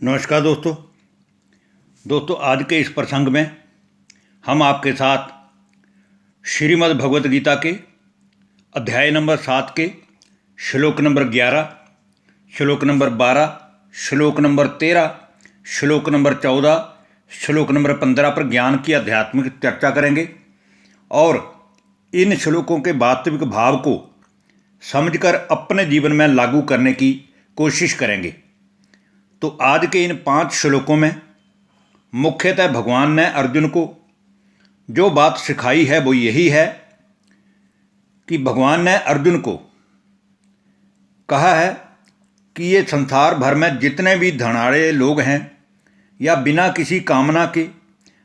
नमस्कार दोस्तों आज के इस प्रसंग में हम आपके साथ श्रीमद् भगवत गीता के अध्याय नंबर 7 के श्लोक नंबर 11, श्लोक नंबर 12, श्लोक नंबर 13, श्लोक नंबर 14, श्लोक नंबर 15 पर ज्ञान की आध्यात्मिक चर्चा करेंगे और इन श्लोकों के वास्तविक भाव को समझकर अपने जीवन में लागू करने की कोशिश करेंगे। तो आज के इन 5 श्लोकों में मुख्यतः भगवान ने अर्जुन को जो बात सिखाई है वो यही है कि भगवान ने अर्जुन को कहा है कि ये संसार भर में जितने भी धनाढ़े लोग हैं या बिना किसी कामना के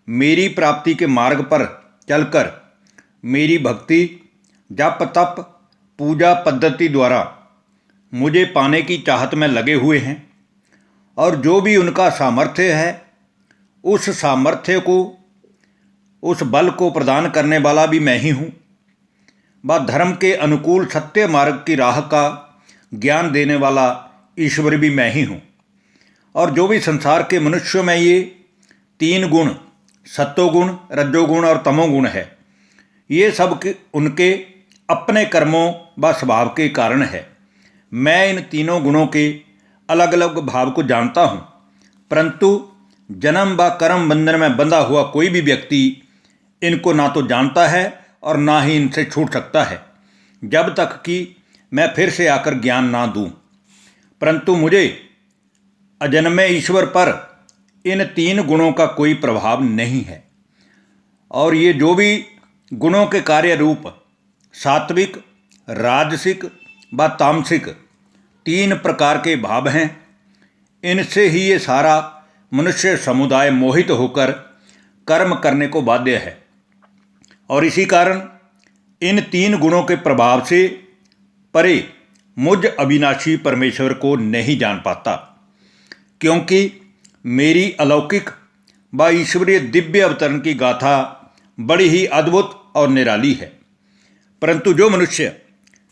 मेरी प्राप्ति के मार्ग पर चलकर मेरी भक्ति, जप, तप, पूजा पद्धति द्वारा मुझे पाने की चाहत में लगे हुए हैं और जो भी उनका सामर्थ्य है उस सामर्थ्य को, उस बल को प्रदान करने वाला भी मैं ही हूँ। व धर्म के अनुकूल सत्य मार्ग की राह का ज्ञान देने वाला ईश्वर भी मैं ही हूँ। और जो भी संसार के मनुष्यों में ये 3 गुण, सत्वगुण, रजोगुण और तमोगुण है, ये सब उनके अपने कर्मों व स्वभाव के कारण है। मैं इन तीनों गुणों के अलग अलग भाव को जानता हूँ, परंतु जन्म व कर्म बंधन में बंधा हुआ कोई भी व्यक्ति इनको ना तो जानता है और ना ही इनसे छूट सकता है, जब तक कि मैं फिर से आकर ज्ञान ना दूँ। परंतु मुझे अजन्मे ईश्वर पर इन 3 गुणों का कोई प्रभाव नहीं है। और ये जो भी गुणों के कार्य रूप सात्विक, राजसिक व तामसिक 3 प्रकार के भाव हैं, इनसे ही ये सारा मनुष्य समुदाय मोहित होकर कर्म करने को बाध्य है। और इसी कारण इन 3 गुणों के प्रभाव से परे मुझ अविनाशी परमेश्वर को नहीं जान पाता, क्योंकि मेरी अलौकिक व ईश्वरीय दिव्य अवतरण की गाथा बड़ी ही अद्भुत और निराली है। परंतु जो मनुष्य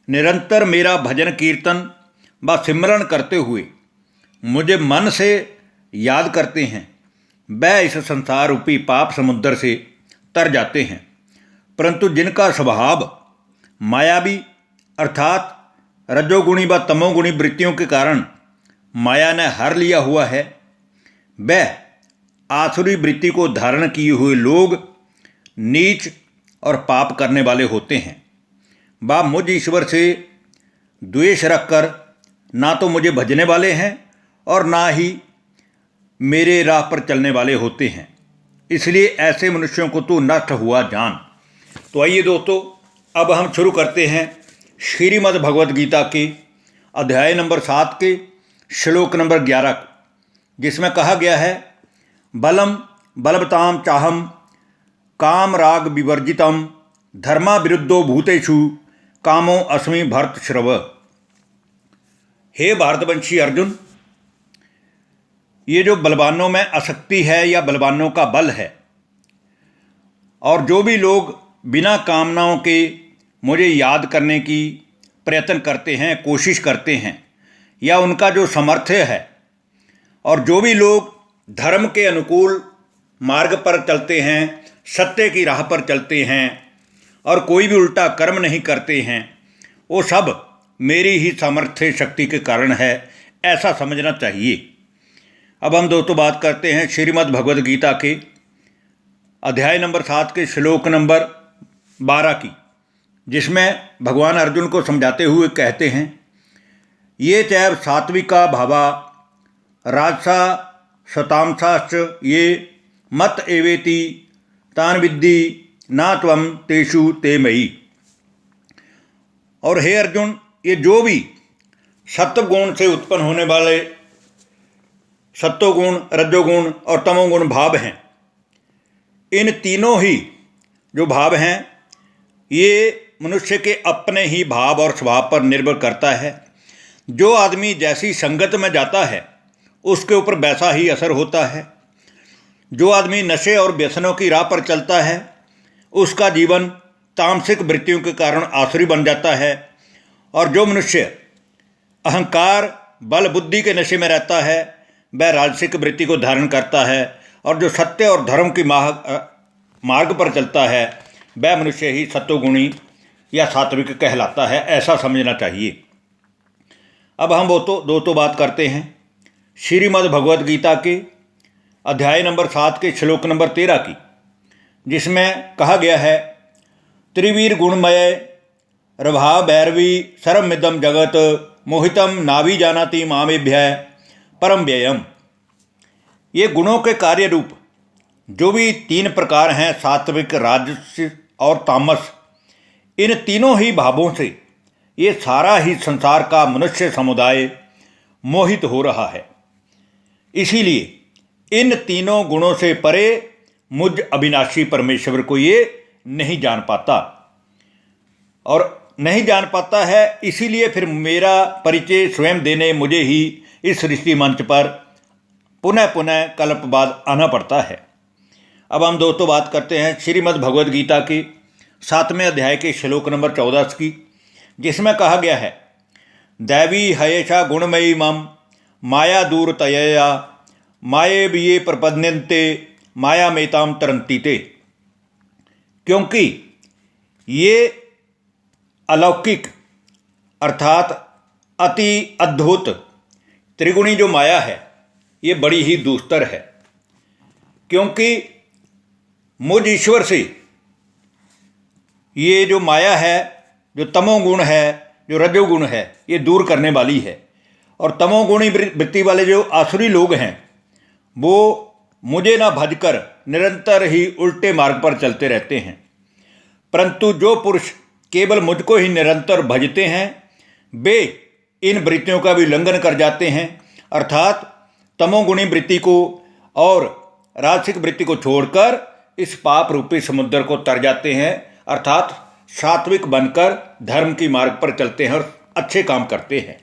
निरंतर मेरा भजन कीर्तन व सिमरण करते हुए मुझे मन से याद करते हैं, वह इस संसार रूपी पाप समुद्र से तर जाते हैं। परंतु जिनका स्वभाव मायावी अर्थात रजोगुणी व तमोगुणी वृत्तियों के कारण माया ने हर लिया हुआ है, वह आसुरी वृत्ति को धारण किए हुए लोग नीच और पाप करने वाले होते हैं। वह मुझ ईश्वर से द्वेष रखकर ना तो मुझे भजने वाले हैं और ना ही मेरे राह पर चलने वाले होते हैं। इसलिए ऐसे मनुष्यों को तो नष्ट हुआ जान। तो आइए दोस्तों, अब हम शुरू करते हैं श्रीमद् भगवत गीता के अध्याय नंबर 7 के श्लोक नंबर 11, जिसमें कहा गया है, बलम बलवताम चाहम काम राग विवर्जितम धर्मा विरुद्धो भूतेषु कामो अस्मि भरतश्रव। हे भारतवंशी अर्जुन, ये जो बलवानों में आसक्ति है या बलवानों का बल है, और जो भी लोग बिना कामनाओं के मुझे याद करने की प्रयत्न करते हैं, कोशिश करते हैं, या उनका जो सामर्थ्य है, और जो भी लोग धर्म के अनुकूल मार्ग पर चलते हैं, सत्य की राह पर चलते हैं और कोई भी उल्टा कर्म नहीं करते हैं, वो सब मेरी ही सामर्थ्य शक्ति के कारण है, ऐसा समझना चाहिए। अब हम दोस्तों बात करते हैं श्रीमद् भगवद गीता के अध्याय नंबर 7 के श्लोक नंबर 12 की, जिसमें भगवान अर्जुन को समझाते हुए कहते हैं, ये चैव सात्विका भावा राजसा शतांशाश्च ये मत एवेति तान विद्धि ना त्वं तेषु ते मयि। और हे अर्जुन, ये जो भी सत्वगुण से उत्पन्न होने वाले सत्वगुण, रजोगुण और तमोगुण भाव हैं, इन तीनों ही जो भाव हैं, ये मनुष्य के अपने ही भाव और स्वभाव पर निर्भर करता है। जो आदमी जैसी संगत में जाता है उसके ऊपर वैसा ही असर होता है। जो आदमी नशे और व्यसनों की राह पर चलता है उसका जीवन तामसिक वृत्तियों के कारण आसुरी बन जाता है। और जो मनुष्य अहंकार, बल, बुद्धि के नशे में रहता है वह राजसिक वृत्ति को धारण करता है, और जो सत्य और धर्म की मार्ग पर चलता है वह मनुष्य ही सत्वगुणी या सात्विक कहलाता है, ऐसा समझना चाहिए। अब हम दोस्तों बात करते हैं श्रीमद् भगवद गीता के अध्याय नंबर 7 के श्लोक नंबर 13 की, जिसमें कहा गया है, त्रिवीर गुणमय रभा भैरवी सर्वमिदं जगत मोहितम नाभि जानाति मामेभ्य परम व्ययम। ये गुणों के कार्य रूप जो भी 3 प्रकार हैं, सात्विक, राजस और तामस, इन तीनों ही भावों से ये सारा ही संसार का मनुष्य समुदाय मोहित हो रहा है। इसीलिए इन तीनों गुणों से परे मुझ अविनाशी परमेश्वर को ये नहीं जान पाता, और नहीं जान पाता है, इसीलिए फिर मेरा परिचय स्वयं देने मुझे ही इस ऋषि मंच पर पुनः पुनः कल्प बाद आना पड़ता है। अब हम दोस्तों बात करते हैं श्रीमद् भगवद गीता के 7वें अध्याय के श्लोक नंबर 14 की, जिसमें कहा गया है, दैवी हयेषा गुणमयी मम माया दूर तयया माये बिये प्रपद्यन्ते माया मेताम तरंती ते। क्योंकि ये अलौकिक अर्थात अति अद्भुत त्रिगुणी जो माया है ये बड़ी ही दुस्तर है, क्योंकि मुझ ईश्वर से ये जो माया है, जो तमोगुण है, जो रजोगुण है, ये दूर करने वाली है। और तमोगुणी वृत्ति वाले जो आसुरी लोग हैं वो मुझे ना भजकर निरंतर ही उल्टे मार्ग पर चलते रहते हैं, परंतु जो पुरुष केवल मुझको ही निरंतर भजते हैं वे इन वृत्तियों का भी उल्लंघन कर जाते हैं, अर्थात तमोगुणी वृत्ति को और राजसिक वृत्ति को छोड़कर इस पाप रूपी समुद्र को तर जाते हैं, अर्थात सात्विक बनकर धर्म की मार्ग पर चलते हैं और अच्छे काम करते हैं।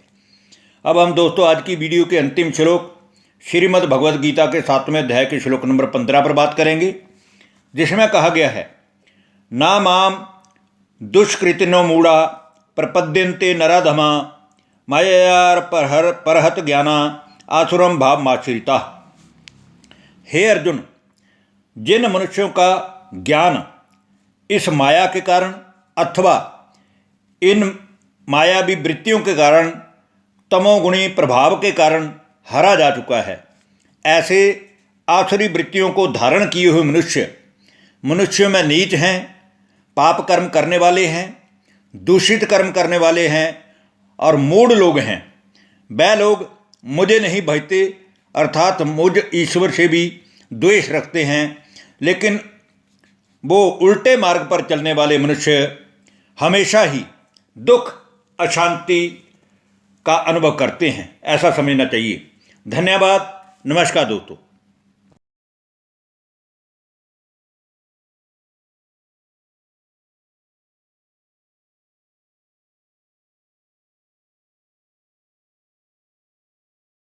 अब हम दोस्तों आज की वीडियो के अंतिम श्लोक श्रीमद् भगवद गीता के 7वें अध्याय के श्लोक नंबर 15 पर बात करेंगे, जिसमें कहा गया है, ना माम दुष्कृतिनो मूढ़ा प्रपद्यन्ते नराधमा मायार परहत ज्ञाना आसुरम भाव माश्रिता। हे अर्जुन, जिन मनुष्यों का ज्ञान इस माया के कारण अथवा इन मायावी वृत्तियों के कारण, तमोगुणी प्रभाव के कारण हरा जा चुका है, ऐसे आसुरी वृत्तियों को धारण किए हुए मनुष्यों में नीच हैं, पाप कर्म करने वाले हैं, दूषित कर्म करने वाले हैं और मूढ़ लोग हैं। वह लोग मुझे नहीं भजते, अर्थात मुझ ईश्वर से भी द्वेष रखते हैं, लेकिन वो उल्टे मार्ग पर चलने वाले मनुष्य हमेशा ही दुख, अशांति का अनुभव करते हैं, ऐसा समझना चाहिए। धन्यवाद। नमस्कार दोस्तों।